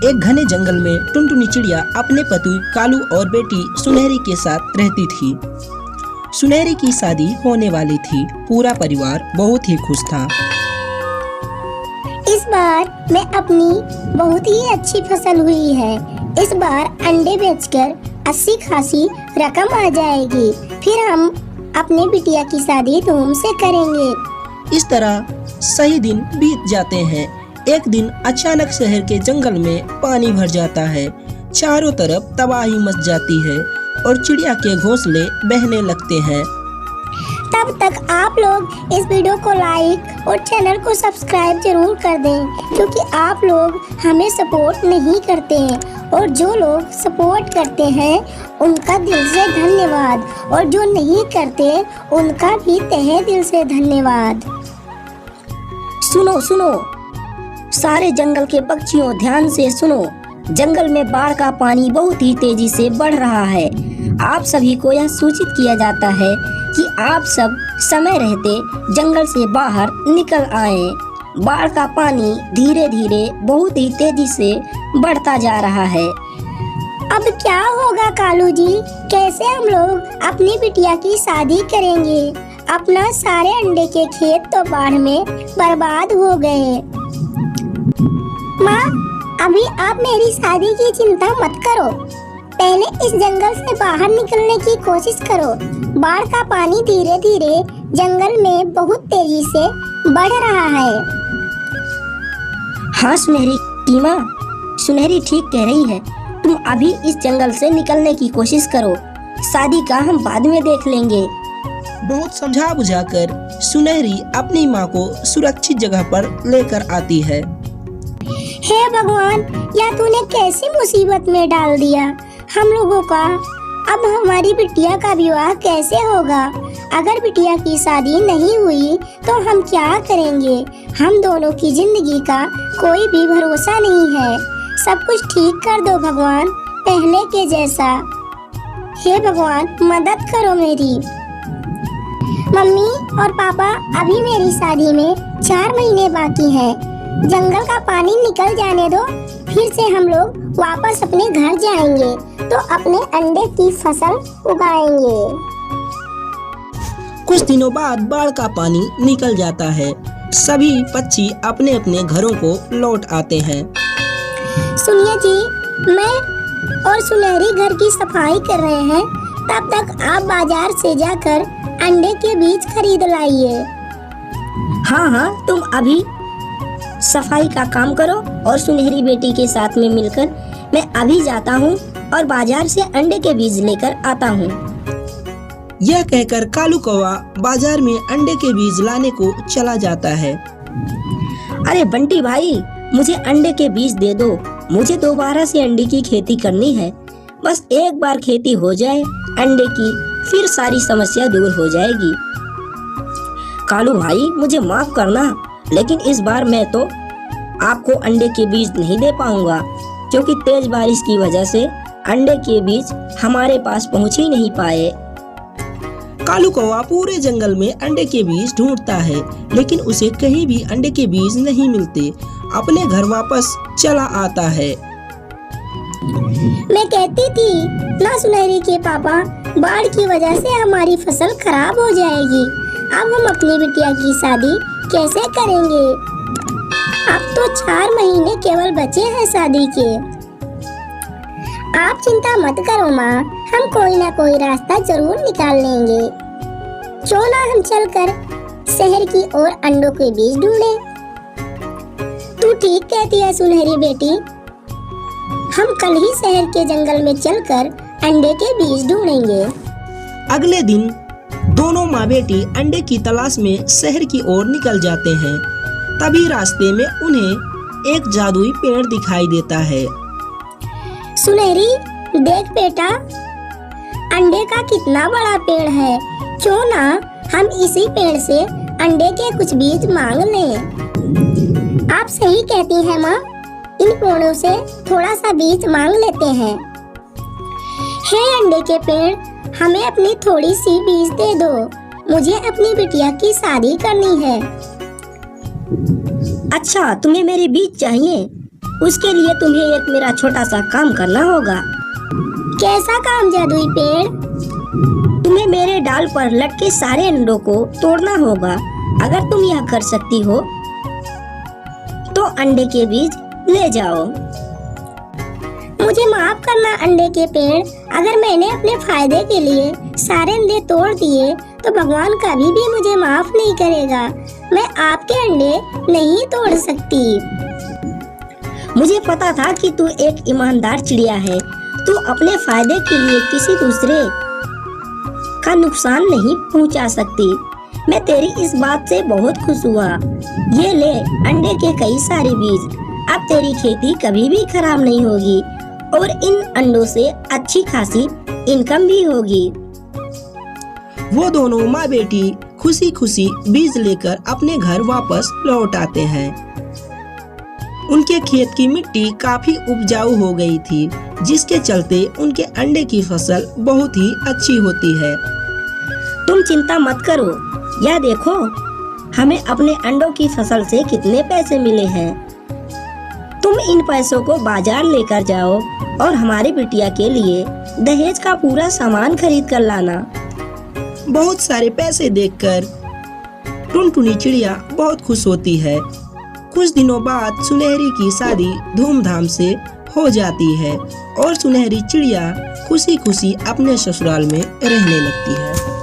एक घने जंगल में टुनटुनी चिड़िया अपने पति कालू और बेटी सुनहरी के साथ रहती थी। सुनहरी की शादी होने वाली थी। पूरा परिवार बहुत ही खुश था। इस बार मैं अपनी बहुत ही अच्छी फसल हुई है। इस बार अंडे बेचकर अच्छी खासी रकम आ जाएगी। फिर हम अपनी बिटिया की शादी धूम से करेंगे। इस तरह सही दिन बीत जाते हैं। एक दिन अचानक शहर के जंगल में पानी भर जाता है। चारों तरफ तबाही मच जाती है और चिड़िया के घोंसले बहने लगते हैं। तब तक आप लोग इस वीडियो को लाइक और चैनल को सब्सक्राइब जरूर कर दें, क्योंकि आप लोग हमें सपोर्ट नहीं करते हैं। और जो लोग सपोर्ट करते हैं उनका दिल से धन्यवाद, और जो नहीं करते उनका भी तहे दिल से धन्यवाद। सुनो सुनो सारे जंगल के पक्षियों, ध्यान से सुनो। जंगल में बाढ़ का पानी बहुत ही तेजी से बढ़ रहा है। आप सभी को यह सूचित किया जाता है कि आप सब समय रहते जंगल से बाहर निकल आएं। बाढ़ का पानी धीरे धीरे बहुत ही तेजी से बढ़ता जा रहा है। अब क्या होगा कालू जी? कैसे हम लोग अपनी बिटिया की शादी करेंगे? अपना सारे अंडे के खेत तो बाढ़ में बर्बाद हो गए। माँ, अभी आप मेरी शादी की चिंता मत करो। पहले इस जंगल से बाहर निकलने की कोशिश करो। बाढ़ का पानी धीरे धीरे जंगल में बहुत तेजी से बढ़ रहा है। हाँ सुनहरी की माँ, सुनहरी ठीक कह रही है। तुम अभी इस जंगल से निकलने की कोशिश करो। शादी का हम बाद में देख लेंगे। बहुत समझा बुझाकर सुनहरी अपनी माँ को सुरक्षित जगह पर लेकर आती है। हे भगवान, या तूने कैसी मुसीबत में डाल दिया हम लोगों का। अब हमारी बिटिया का विवाह कैसे होगा? अगर बिटिया की शादी नहीं हुई तो हम क्या करेंगे? हम दोनों की जिंदगी का कोई भी भरोसा नहीं है। सब कुछ ठीक कर दो भगवान, पहले के जैसा। हे भगवान, मदद करो मेरी। मम्मी और पापा, अभी मेरी शादी में 4 महीने बाकी हैं। जंगल का पानी निकल जाने दो, फिर से हम लोग वापस अपने घर जाएंगे तो अपने अंडे की फसल उगाएंगे। कुछ दिनों बाद बाढ़ का पानी निकल जाता है। सभी पक्षी अपने अपने घरों को लौट आते हैं। सुनिए जी, मैं और सुनहरी घर की सफाई कर रहे हैं। तब तक आप बाजार से जाकर अंडे के बीज खरीद लाइए। हाँ हाँ, तुम अभी सफाई का काम करो और सुनहरी बेटी के साथ में मिलकर मैं अभी जाता हूँ और बाजार से अंडे के बीज लेकर आता हूँ। यह कहकर कालू कौवा बाजार में अंडे के बीज लाने को चला जाता है। अरे बंटी भाई, मुझे अंडे के बीज दे दो। मुझे दोबारा से अंडे की खेती करनी है। बस एक बार खेती हो जाए अंडे की, फिर सारी समस्या दूर हो जाएगी। कालू भाई, मुझे माफ करना, लेकिन इस बार मैं तो आपको अंडे के बीज नहीं दे पाऊंगा, क्योंकि तेज बारिश की वजह से अंडे के बीज हमारे पास पहुंच ही नहीं पाए। कालू कौवा पूरे जंगल में अंडे के बीज ढूंढता है, लेकिन उसे कहीं भी अंडे के बीज नहीं मिलते। अपने घर वापस चला आता है। मैं कहती थी ना सुनहरी के पापा, बाढ़ की वजह से हमारी फसल खराब हो जाएगी। अब हम अपनी बिटिया की शादी कैसे करेंगे? अब तो 4 महीने केवल बचे हैं शादी के। आप चिंता मत करो माँ, हम कोई ना कोई रास्ता जरूर निकाल लेंगे। क्यों ना हम चलकर शहर की ओर अंडों के बीज ढूंढें। तू ठीक कहती है सुनहरी बेटी, हम कल ही शहर के जंगल में चलकर अंडे के बीज ढूंढेंगे। अगले दिन दोनों माँ बेटी अंडे की तलाश में शहर की ओर निकल जाते हैं। तभी रास्ते में उन्हें एक जादुई पेड़ दिखाई देता है। सुनहरी, देख बेटा, अंडे का कितना बड़ा पेड़ है। क्यों ना हम इसी पेड़ से अंडे के कुछ बीज मांग लें। आप सही कहती हैं माँ, इन पेड़ों से थोड़ा सा बीज मांग लेते हैं। हे अंडे के पेड़, हमें अपनी थोड़ी सी बीज दे दो। मुझे अपनी बिटिया की शादी करनी है। अच्छा, तुम्हें मेरे बीज चाहिए? उसके लिए तुम्हें एक मेरा छोटा सा काम करना होगा। कैसा काम जादुई पेड़? तुम्हें मेरे डाल पर लटके सारे अंडों को तोड़ना होगा। अगर तुम यह कर सकती हो तो अंडे के बीज ले जाओ। मुझे माफ करना अंडे के पेड़, अगर मैंने अपने फायदे के लिए सारे अंडे तोड़ दिए तो भगवान कभी भी मुझे माफ नहीं करेगा। मैं आपके अंडे नहीं तोड़ सकती। मुझे पता था कि तू एक ईमानदार चिड़िया है। तू अपने फायदे के लिए किसी दूसरे का नुकसान नहीं पहुंचा सकती। मैं तेरी इस बात से बहुत खुश हुआ। ये ले अंडे के कई सारे बीज। अब तेरी खेती कभी भी खराब नहीं होगी और इन अंडों से अच्छी खासी इनकम भी होगी। वो दोनों माँ बेटी खुशी खुशी बीज लेकर अपने घर वापस लौट आते हैं। उनके खेत की मिट्टी काफी उपजाऊ हो गई थी, जिसके चलते उनके अंडे की फसल बहुत ही अच्छी होती है। तुम चिंता मत करो, यह देखो हमें अपने अंडों की फसल से कितने पैसे मिले हैं। तुम इन पैसों को बाजार लेकर जाओ और हमारी बिटिया के लिए दहेज का पूरा सामान खरीद कर लाना। बहुत सारे पैसे देखकर टुनटुनी चिड़िया बहुत खुश होती है। कुछ दिनों बाद सुनहरी की शादी धूमधाम से हो जाती है और सुनहरी चिड़िया खुशी खुशी अपने ससुराल में रहने लगती है।